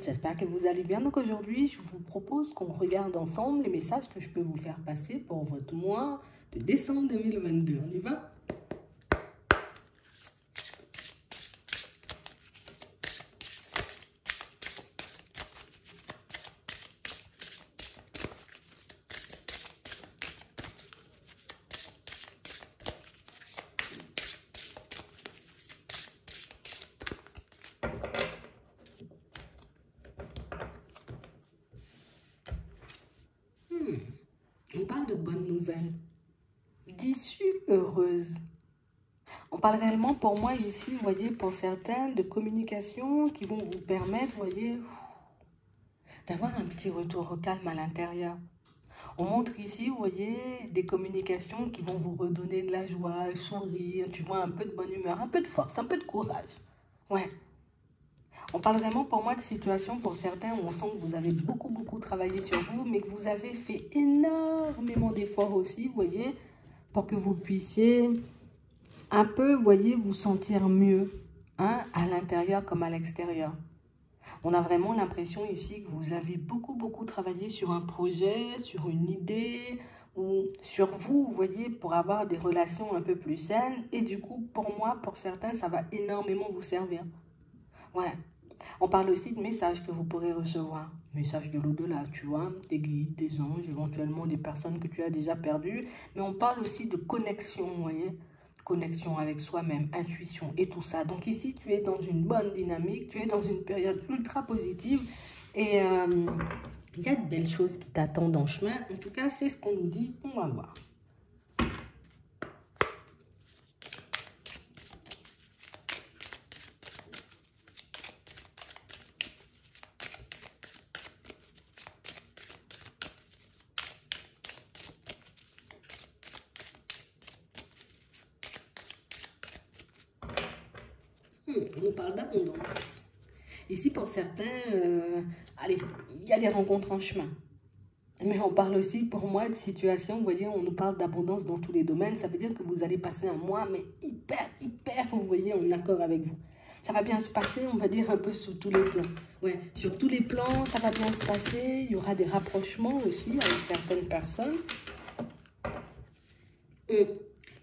toutes, j'espère que vous allez bien. Donc aujourd'hui, je vous propose qu'on regarde ensemble les messages que je peux vous faire passer pour votre mois de décembre 2022. On y va? On parle de bonnes nouvelles, d'issues heureuses. On parle réellement pour moi ici, vous voyez, pour certains, de communication qui vont vous permettre, vous voyez, d'avoir un petit retour au calme à l'intérieur. On montre ici, vous voyez, des communications qui vont vous redonner de la joie, le sourire, tu vois, un peu de bonne humeur, un peu de force, un peu de courage. Ouais. On parle vraiment pour moi de situations pour certains où on sent que vous avez beaucoup travaillé sur vous, mais que vous avez fait énormément d'efforts aussi, vous voyez, pour que vous puissiez un peu, vous voyez, vous sentir mieux, hein, à l'intérieur comme à l'extérieur. On a vraiment l'impression ici que vous avez beaucoup travaillé sur un projet, sur une idée, ou sur vous, vous voyez, pour avoir des relations un peu plus saines. Et du coup, pour moi, pour certains, ça va énormément vous servir. Ouais. On parle aussi de messages que vous pourrez recevoir. Messages de l'au-delà, tu vois, des guides, des anges, éventuellement des personnes que tu as déjà perdues. Mais on parle aussi de connexion, vous voyez. Connexion avec soi-même, intuition et tout ça. Donc ici, tu es dans une bonne dynamique, tu es dans une période ultra positive. Et il y a de belles choses qui t'attendent en chemin. En tout cas, c'est ce qu'on nous dit. On va voir. On nous parle d'abondance. Ici, pour certains, allez, il y a des rencontres en chemin. Mais on parle aussi, pour moi, de situation, vous voyez, on nous parle d'abondance dans tous les domaines. Ça veut dire que vous allez passer un mois, mais hyper, vous voyez, en accord avec vous. Ça va bien se passer, on va dire, un peu sur tous les plans. Ouais, sur tous les plans, ça va bien se passer. Il y aura des rapprochements aussi avec certaines personnes.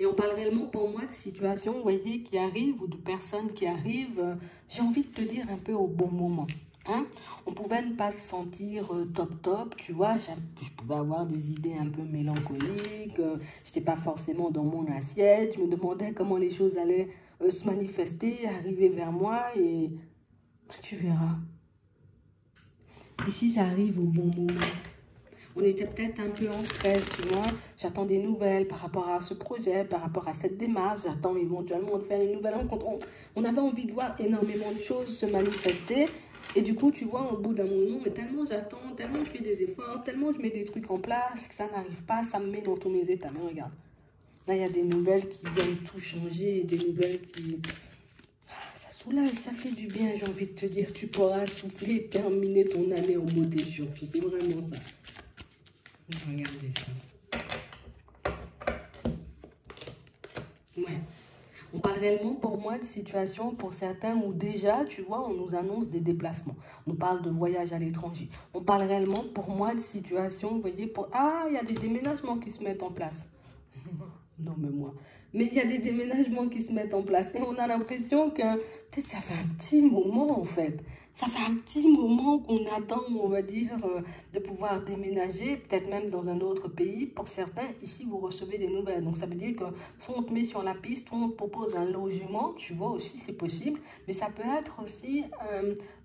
Et on parle réellement pour moi de situations, vous voyez, qui arrivent ou de personnes qui arrivent, j'ai envie de te dire un peu au bon moment. Hein? On pouvait ne pas se sentir top, tu vois, je pouvais avoir des idées un peu mélancoliques, je n'étais pas forcément dans mon assiette, je me demandais comment les choses allaient se manifester, arriver vers moi et tu verras. Ici, ça arrive au bon moment. On était peut-être un peu en stress, tu vois. J'attends des nouvelles par rapport à ce projet, par rapport à cette démarche. J'attends éventuellement de faire une nouvelle rencontre. On avait envie de voir énormément de choses se manifester. Et du coup, tu vois, au bout d'un moment, mais tellement j'attends, tellement je fais des efforts, tellement je mets des trucs en place, que ça n'arrive pas, ça me met dans tous mes états. Mais regarde, là, il y a des nouvelles qui viennent tout changer, des nouvelles qui... Ça soulage, ça fait du bien, j'ai envie de te dire. Tu pourras souffler, terminer ton année en beauté surtout. C'est vraiment ça. Regardez ça. Ouais. On parle réellement pour moi de situations pour certains où déjà, tu vois, on nous annonce des déplacements. On nous parle de voyage à l'étranger. On parle réellement pour moi de situations, vous voyez, pour... Ah, il y a des déménagements qui se mettent en place. Non, mais moi. Mais il y a des déménagements qui se mettent en place. Et on a l'impression que peut-être ça fait un petit moment, en fait. Ça fait un petit moment qu'on attend, on va dire, de pouvoir déménager, peut-être même dans un autre pays. Pour certains, ici, vous recevez des nouvelles. Donc, ça veut dire que soit on te met sur la piste, soit on te propose un logement, tu vois, aussi, c'est possible. Mais ça peut être aussi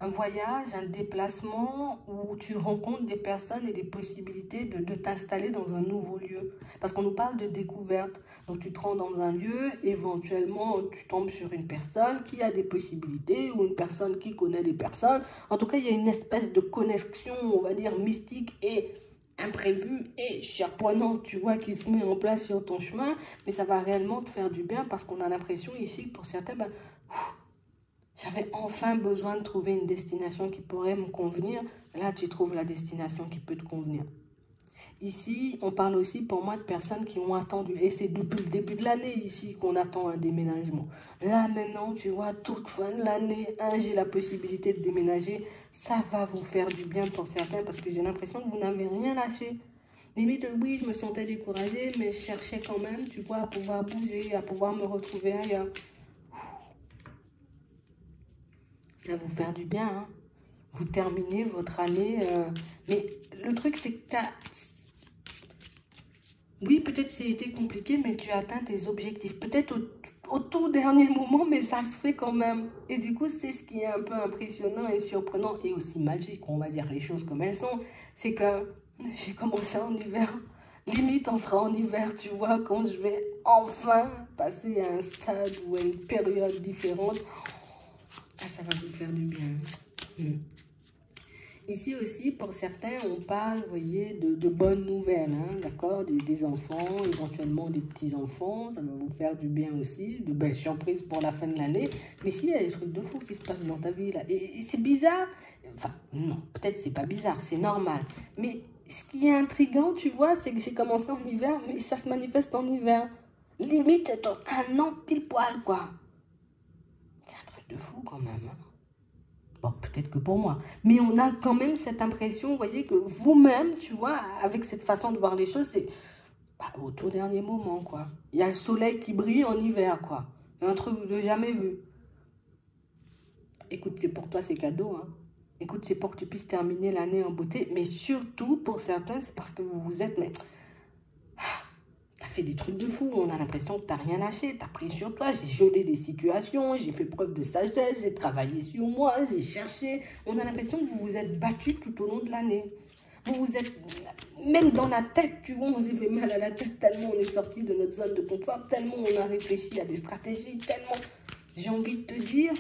un voyage, un déplacement où tu rencontres des personnes et des possibilités de t'installer dans un nouveau lieu. Parce qu'on nous parle de découverte. Donc, tu te rends dans un lieu, éventuellement, tu tombes sur une personne qui a des possibilités ou une personne qui connaît des personnes. En tout cas, il y a une espèce de connexion, on va dire, mystique et imprévue et surprenante, tu vois, qui se met en place sur ton chemin. Mais ça va réellement te faire du bien parce qu'on a l'impression ici que pour certains, ben, j'avais enfin besoin de trouver une destination qui pourrait me convenir. Là, tu trouves la destination qui peut te convenir. Ici, on parle aussi pour moi de personnes qui ont attendu. Et c'est depuis le début de l'année ici qu'on attend un déménagement. Là, maintenant, tu vois, toute fin de l'année, j'ai la possibilité de déménager. Ça va vous faire du bien pour certains parce que j'ai l'impression que vous n'avez rien lâché. Limite, oui, je me sentais découragée, mais je cherchais quand même, tu vois, à pouvoir bouger, à pouvoir me retrouver ailleurs. Ça va vous faire du bien, hein. Vous terminez votre année. Mais le truc, c'est que oui, peut-être c'est été compliqué, mais tu as atteint tes objectifs. Peut-être au tout dernier moment, mais ça se fait quand même. Et du coup, c'est ce qui est un peu impressionnant et surprenant et aussi magique, on va dire les choses comme elles sont. C'est que j'ai commencé en hiver. Limite, on sera en hiver, tu vois, quand je vais enfin passer à un stade ou à une période différente. Ah, ça va vous faire du bien. Ici aussi, pour certains, on parle, vous voyez, de bonnes nouvelles, hein, d'accord, des enfants, éventuellement des petits-enfants, ça va vous faire du bien aussi, de belles surprises pour la fin de l'année. Mais si, il y a des trucs de fou qui se passent dans ta vie, là. Et c'est bizarre, enfin, non, peut-être c'est pas bizarre, c'est normal. Mais ce qui est intriguant, tu vois, c'est que j'ai commencé en hiver, mais ça se manifeste en hiver. Limite, un an pile poil, quoi. C'est un truc de fou, quand même, hein. Bon, peut-être que pour moi. Mais on a quand même cette impression, vous voyez, que vous-même, tu vois, avec cette façon de voir les choses, c'est au tout dernier moment, quoi. Il y a le soleil qui brille en hiver, quoi. Un truc de jamais vu. Écoute, c'est pour toi, c'est cadeau, hein. Écoute, c'est pour que tu puisses terminer l'année en beauté. Mais surtout, pour certains, c'est parce que vous vous êtes... Mais t'as fait des trucs de fou, on a l'impression que t'as rien lâché, t'as pris sur toi, j'ai gelé des situations, j'ai fait preuve de sagesse, j'ai travaillé sur moi, j'ai cherché. On a l'impression que vous vous êtes battu tout au long de l'année. Vous vous êtes, même dans la tête, tu vois, on s'est fait mal à la tête tellement on est sorti de notre zone de confort, tellement on a réfléchi à des stratégies, tellement, j'ai envie de te dire,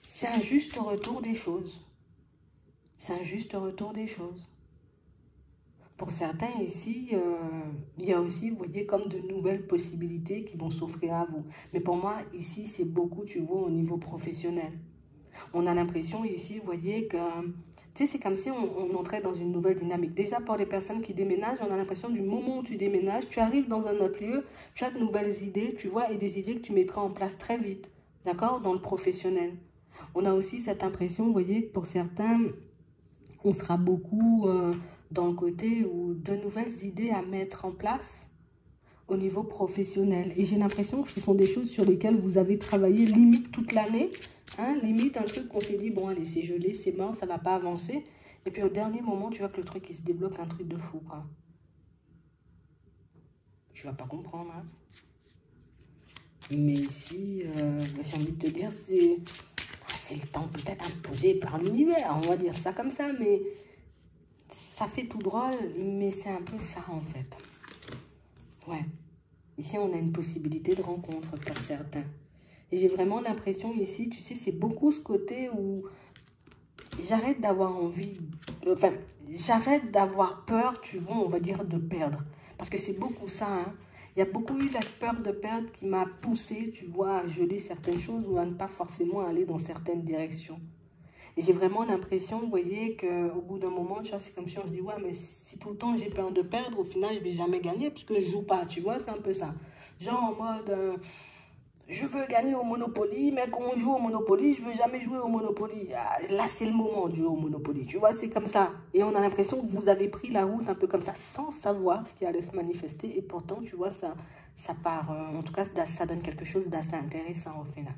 c'est un juste retour des choses. C'est un juste retour des choses. Pour certains ici, il y a aussi, vous voyez, comme de nouvelles possibilités qui vont s'offrir à vous. Mais pour moi, ici, c'est beaucoup, tu vois, au niveau professionnel. On a l'impression ici, vous voyez, que, tu sais, c'est comme si on entrait dans une nouvelle dynamique. Déjà, pour les personnes qui déménagent, on a l'impression du moment où tu déménages, tu arrives dans un autre lieu, tu as de nouvelles idées, tu vois, et des idées que tu mettras en place très vite, d'accord, dans le professionnel. On a aussi cette impression, vous voyez, que pour certains, on sera beaucoup dans le côté où de nouvelles idées à mettre en place au niveau professionnel. Et j'ai l'impression que ce sont des choses sur lesquelles vous avez travaillé limite toute l'année. Hein, limite un truc qu'on s'est dit, bon allez, c'est gelé, c'est mort, ça ne va pas avancer. Et puis au dernier moment, tu vois que le truc, il se débloque, un truc de fou, quoi. Tu vas pas comprendre, hein. Mais ici, j'ai envie de te dire, c'est le temps peut-être imposé par l'univers, on va dire ça comme ça, mais ça fait tout drôle, mais c'est un peu ça en fait. Ouais. Ici, on a une possibilité de rencontre pour certains. Et j'ai vraiment l'impression ici, tu sais, c'est beaucoup ce côté où j'arrête d'avoir envie, enfin, j'arrête d'avoir peur, tu vois, on va dire, de perdre. Parce que c'est beaucoup ça, hein. Il y a beaucoup eu la peur de perdre qui m'a poussé, tu vois, à geler certaines choses ou à ne pas forcément aller dans certaines directions. Et j'ai vraiment l'impression, vous voyez, qu'au bout d'un moment, tu vois, c'est comme si on se dit, ouais, mais si tout le temps j'ai peur de perdre, au final, je ne vais jamais gagner puisque je joue pas, tu vois, c'est un peu ça. Genre en mode, je veux gagner au Monopoly, mais quand on joue au Monopoly, je ne veux jamais jouer au Monopoly. Ah, là, c'est le moment de jouer au Monopoly, tu vois, c'est comme ça. Et on a l'impression que vous avez pris la route un peu comme ça, sans savoir ce qui allait se manifester. Et pourtant, tu vois, ça part, en tout cas, ça donne quelque chose d'assez intéressant au final.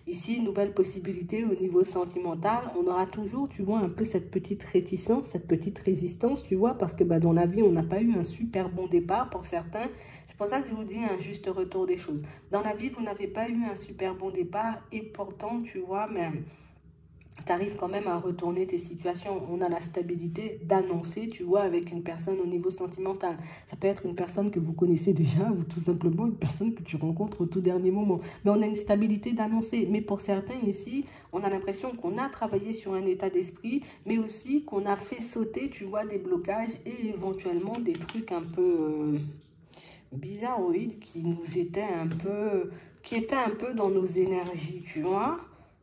Ici, nouvelle possibilité au niveau sentimental, on aura toujours, tu vois, un peu cette petite réticence, cette petite résistance, tu vois, parce que bah, dans la vie, on n'a pas eu un super bon départ pour certains. C'est pour ça que je vous dis un juste retour des choses. Dans la vie, vous n'avez pas eu un super bon départ et pourtant, tu vois, mais tu arrives quand même à retourner tes situations. On a la stabilité d'annoncer, tu vois, avec une personne au niveau sentimental. Ça peut être une personne que vous connaissez déjà ou tout simplement une personne que tu rencontres au tout dernier moment. Mais on a une stabilité d'annoncer. Mais pour certains ici, on a l'impression qu'on a travaillé sur un état d'esprit, mais aussi qu'on a fait sauter, tu vois, des blocages et éventuellement des trucs un peu bizarroïdes qui étaient un peu dans nos énergies, tu vois.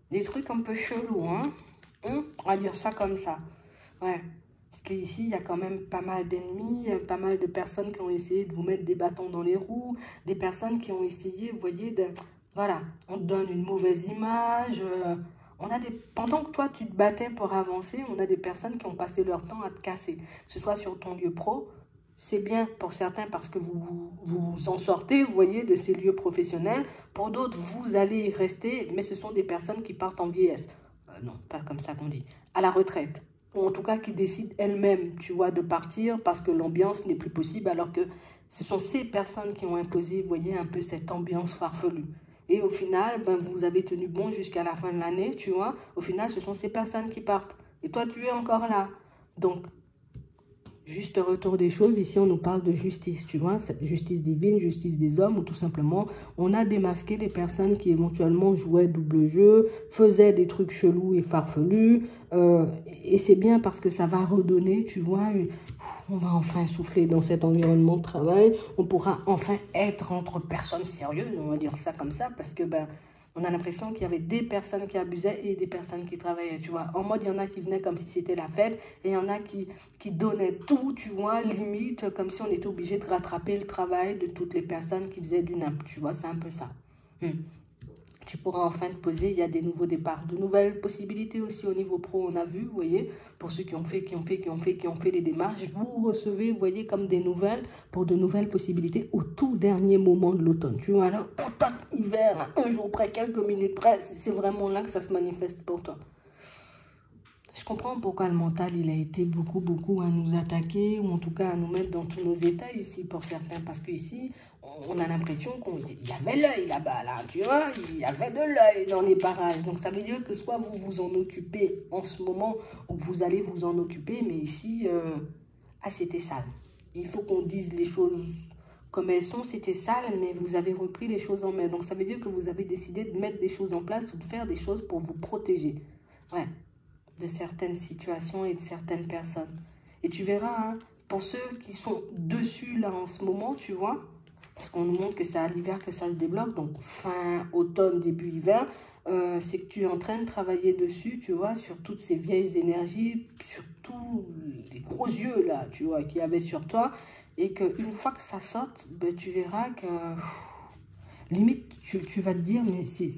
Des trucs un peu chelous, hein. On va dire ça comme ça. Ouais. qu'ici, il y a quand même pas mal d'ennemis, pas mal de personnes qui ont essayé de vous mettre des bâtons dans les roues, des personnes qui ont essayé, vous voyez, de... Voilà, on te donne une mauvaise image. Pendant que toi, tu te battais pour avancer, on a des personnes qui ont passé leur temps à te casser. Que ce soit sur ton lieu pro, c'est bien pour certains parce que vous en sortez, vous voyez, de ces lieux professionnels. Pour d'autres, vous allez y rester, mais ce sont des personnes qui partent en vieillesse. Non, pas comme ça qu'on dit. À la retraite. Ou en tout cas qui décident elles-mêmes, tu vois, de partir parce que l'ambiance n'est plus possible, alors que ce sont ces personnes qui ont imposé, vous voyez, un peu cette ambiance farfelue. Et au final, ben, vous avez tenu bon jusqu'à la fin de l'année, tu vois. Au final, ce sont ces personnes qui partent. Et toi, tu es encore là. Donc, juste retour des choses, ici on nous parle de justice, tu vois, cette justice divine, justice des hommes, ou tout simplement, on a démasqué les personnes qui éventuellement jouaient double jeu, faisaient des trucs chelous et farfelus, et c'est bien parce que ça va redonner, tu vois, on va enfin souffler dans cet environnement de travail, on pourra enfin être entre personnes sérieuses, on va dire ça comme ça, parce que, ben, on a l'impression qu'il y avait des personnes qui abusaient et des personnes qui travaillaient, tu vois. En mode, il y en a qui venaient comme si c'était la fête et il y en a qui donnaient tout, tu vois, limite, comme si on était obligé de rattraper le travail de toutes les personnes qui faisaient du nimp, tu vois, c'est un peu ça. Tu pourras enfin te poser, il y a des nouveaux départs, de nouvelles possibilités aussi au niveau pro, on a vu, vous voyez, pour ceux qui ont fait les démarches, vous recevez, vous voyez, comme des nouvelles, pour de nouvelles possibilités au tout dernier moment de l'automne, tu vois, là, automne, hiver, un jour près, quelques minutes près, c'est vraiment là que ça se manifeste pour toi. Je comprends pourquoi le mental, il a été beaucoup à nous attaquer, ou en tout cas à nous mettre dans tous nos états ici, pour certains, parce qu'ici, on a l'impression qu'il y avait l'œil là-bas, là, tu vois, il y avait de l'œil dans les parages. Donc ça veut dire que soit vous vous en occupez en ce moment, ou vous allez vous en occuper, mais ici, c'était sale. Il faut qu'on dise les choses comme elles sont, c'était sale, mais vous avez repris les choses en main. Donc ça veut dire que vous avez décidé de mettre des choses en place, ou de faire des choses pour vous protéger. Ouais. De certaines situations et de certaines personnes. Et tu verras, hein, pour ceux qui sont dessus là en ce moment, tu vois, parce qu'on nous montre que c'est à l'hiver que ça se débloque, donc fin automne, début hiver, c'est que tu es en train de travailler dessus, tu vois, sur toutes ces vieilles énergies, sur tous les gros yeux là, tu vois, qu'il y avait sur toi, et qu'une fois que ça saute, ben, tu verras que, limite, tu vas te dire, mais c'est...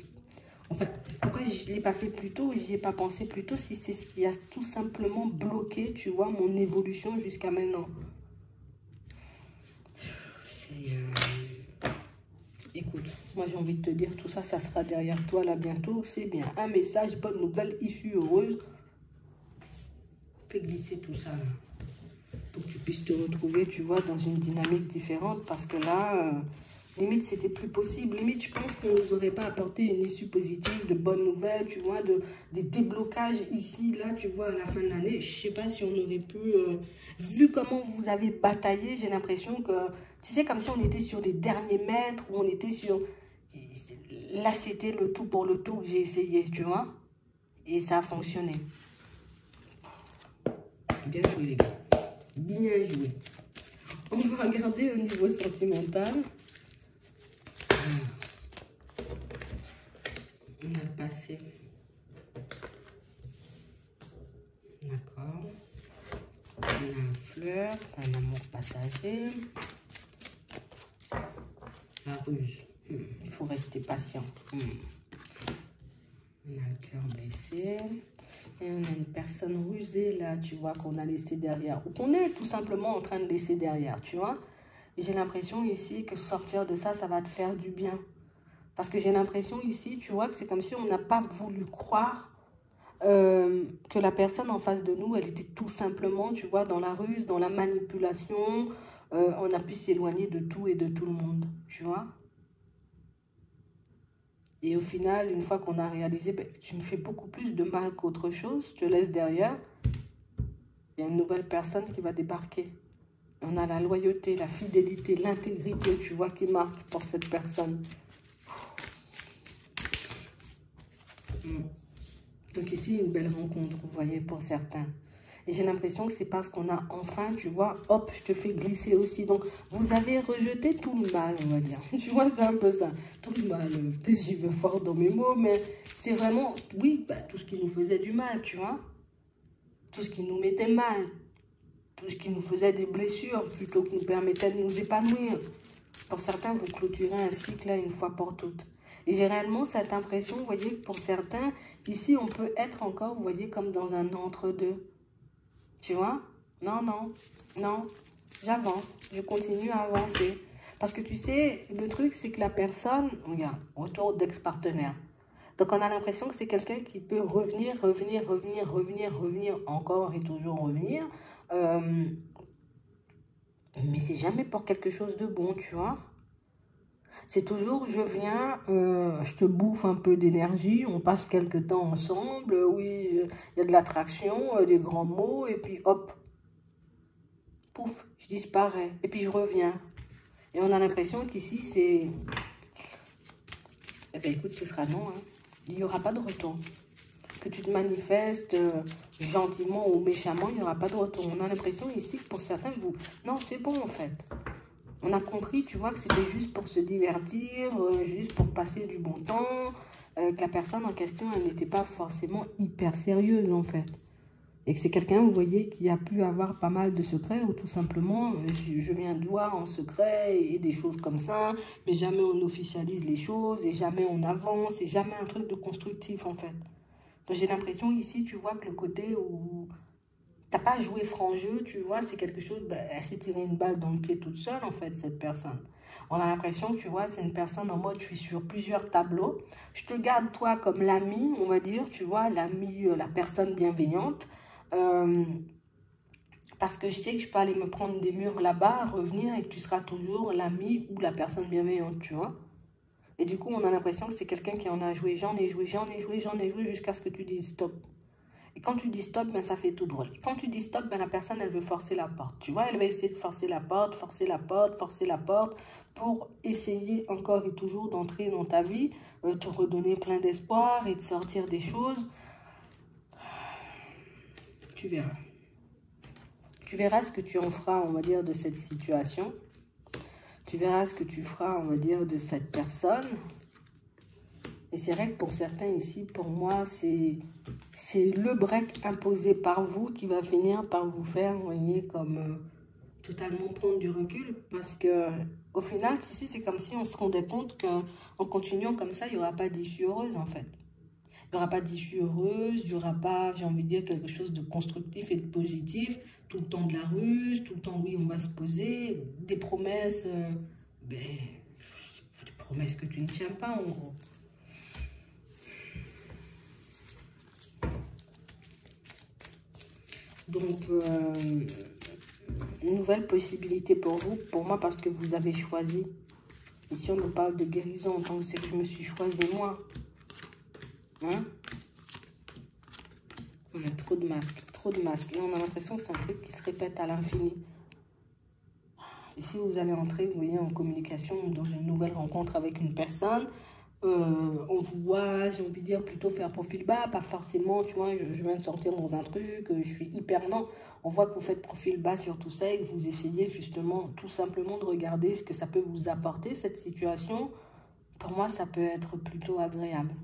Enfin, pourquoi je ne l'ai pas fait plus tôt, j'y ai pas pensé plus tôt, si c'est ce qui a tout simplement bloqué, tu vois, mon évolution jusqu'à maintenant. Écoute, moi j'ai envie de te dire, tout ça, ça sera derrière toi là bientôt, c'est bien. Un message, bonne nouvelle, issue heureuse. Fais glisser tout ça là, pour que tu puisses te retrouver, tu vois, dans une dynamique différente, parce que là... limite, c'était plus possible. Limite, je pense qu'on ne nous aurait pas apporté une issue positive, de bonnes nouvelles, tu vois, des déblocages ici, là, tu vois, à la fin de l'année. Je ne sais pas si on aurait pu... vu comment vous avez bataillé, j'ai l'impression que... Tu sais, comme si on était sur les derniers mètres, ou on était sur... Là, c'était le tout pour le tout que j'ai essayé, tu vois. Et ça a fonctionné. Bien joué, les gars. Bien joué. On va regarder au niveau sentimental. On a le passé. D'accord. On a un fleur, un amour passager. La ruse. Il faut rester patient. On a le cœur blessé. Et on a une personne rusée là, tu vois, qu'on a laissé derrière. Ou qu'on est tout simplement en train de laisser derrière, tu vois. Et j'ai l'impression ici que sortir de ça, ça va te faire du bien. Parce que j'ai l'impression ici, tu vois, que c'est comme si on n'a pas voulu croire que la personne en face de nous, elle était tout simplement, tu vois, dans la ruse, dans la manipulation. On a pu s'éloigner de tout et de tout le monde, tu vois. Et au final, une fois qu'on a réalisé, ben, tu me fais beaucoup plus de mal qu'autre chose, je te laisse derrière, il y a une nouvelle personne qui va débarquer. On a la loyauté, la fidélité, l'intégrité, tu vois, qui marque pour cette personne. Donc ici, une belle rencontre, vous voyez, pour certains. Et j'ai l'impression que c'est parce qu'on a enfin, tu vois, hop, je te fais glisser aussi. Donc, vous avez rejeté tout le mal, on va dire. Tu vois, c'est un peu ça. Tout le mal, peut-être j'y vais fort dans mes mots, mais c'est vraiment, oui, bah, tout ce qui nous faisait du mal, tu vois. Tout ce qui nous mettait mal. tout ce qui nous faisait des blessures, plutôt que nous permettait de nous épanouir. Pour certains, vous clôturez un cycle là une fois pour toutes. Et j'ai réellement cette impression, vous voyez, que pour certains, ici, on peut être encore, vous voyez, comme dans un entre-deux. Tu vois? Non, non, non. J'avance, je continue à avancer. Parce que tu sais, le truc, c'est que la personne, regarde, retour d'ex-partenaire. Donc, on a l'impression que c'est quelqu'un qui peut revenir, encore et toujours revenir. Mais c'est jamais pour quelque chose de bon, tu vois. C'est toujours, je viens, je te bouffe un peu d'énergie, on passe quelques temps ensemble, oui, il y a de l'attraction, des grands mots, et puis hop, pouf, je disparais, et puis je reviens. Et on a l'impression qu'ici, c'est... Eh bien, écoute, ce sera non, hein. Il n'y aura pas de retour. Que tu te manifestes gentiment ou méchamment, il n'y aura pas de retour. On a l'impression ici que pour certains, vous... Non, c'est bon, en fait. On a compris, tu vois, que c'était juste pour se divertir, juste pour passer du bon temps, que la personne en question, elle n'était pas forcément hyper sérieuse, en fait. Et que c'est quelqu'un, vous voyez, qui a pu avoir pas mal de secrets, ou tout simplement, je viens de voir en secret, et des choses comme ça, mais jamais on officialise les choses, et jamais on avance, et jamais un truc de constructif, en fait. Donc j'ai l'impression ici, tu vois, que le côté où... T'as pas joué franc jeu, tu vois, c'est quelque chose, ben, elle s'est tirée une balle dans le pied toute seule, en fait, cette personne. On a l'impression, tu vois, c'est une personne en mode, je suis sur plusieurs tableaux. Je te garde, toi, comme l'ami, on va dire, tu vois, l'ami, la personne bienveillante. Parce que je sais que je peux aller me prendre des murs là-bas, revenir, et que tu seras toujours l'ami ou la personne bienveillante, tu vois. Et du coup, on a l'impression que c'est quelqu'un qui en a joué, j'en ai joué, jusqu'à ce que tu dises stop. Et quand tu dis stop, ben, ça fait tout drôle. Et quand tu dis stop, ben, la personne, elle veut forcer la porte. Tu vois, elle va essayer de forcer la porte, pour essayer encore et toujours d'entrer dans ta vie, te redonner plein d'espoir et de sortir des choses. Tu verras. Tu verras ce que tu en feras, on va dire, de cette situation. Tu verras ce que tu feras, on va dire, de cette personne. Et c'est vrai que pour certains ici, pour moi, c'est le break imposé par vous qui va finir par vous faire, vous voyez, comme totalement prendre du recul. Parce que au final, tu sais, c'est comme si on se rendait compte qu'en continuant comme ça, il n'y aura pas d'issue heureuse, en fait. Il n'y aura pas d'issue heureuse, il n'y aura pas, j'ai envie de dire, quelque chose de constructif et de positif. Tout le temps de la ruse, tout le temps, oui, on va se poser. Des promesses, des promesses que tu ne tiens pas, en gros. Donc, une nouvelle possibilité pour vous, pour moi, parce que vous avez choisi. Ici, on nous parle de guérison, donc c'est que je me suis choisi moi. Hein? Ouais, trop de masques, trop de masques. Et on a l'impression que c'est un truc qui se répète à l'infini. Ici, vous allez entrer, vous voyez, en communication, dans une nouvelle rencontre avec une personne. On vous voit, j'ai envie de dire, plutôt faire profil bas, pas forcément, tu vois, je viens de sortir dans un truc, je suis hyper non. On voit que vous faites profil bas sur tout ça et que vous essayez justement, tout simplement, de regarder ce que ça peut vous apporter, cette situation. Pour moi, ça peut être plutôt agréable.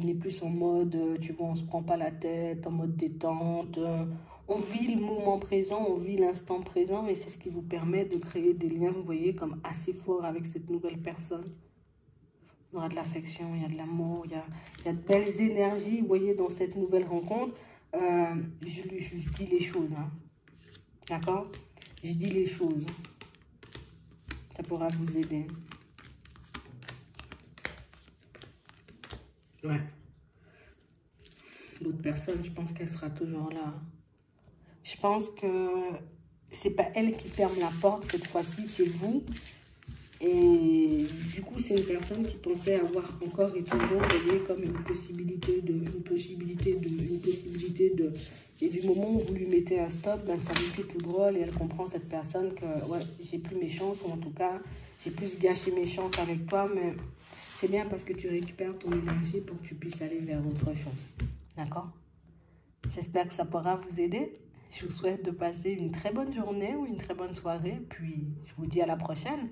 On est plus en mode, tu vois, on se prend pas la tête, en mode détente. On vit le moment présent, on vit l'instant présent, et c'est ce qui vous permet de créer des liens, vous voyez, comme assez forts avec cette nouvelle personne. Il y aura de l'affection, il y a de l'amour, il y a de belles énergies, vous voyez, dans cette nouvelle rencontre. Je dis les choses, hein. D'accord? Je dis les choses. Ça pourra vous aider. Ouais. L'autre personne, je pense qu'elle sera toujours là. Je pense que c'est pas elle qui ferme la porte cette fois-ci, c'est vous. Et du coup, c'est une personne qui pensait avoir encore et toujours, vous voyez, comme une possibilité de... Et du moment où vous lui mettez un stop, ben, ça lui fait tout drôle et elle comprend, cette personne, que ouais, j'ai plus mes chances, ou en tout cas, j'ai plus gâché mes chances avec toi, mais c'est bien parce que tu récupères ton énergie pour que tu puisses aller vers autre chose. D'accord? J'espère que ça pourra vous aider. Je vous souhaite de passer une très bonne journée ou une très bonne soirée, puis je vous dis à la prochaine.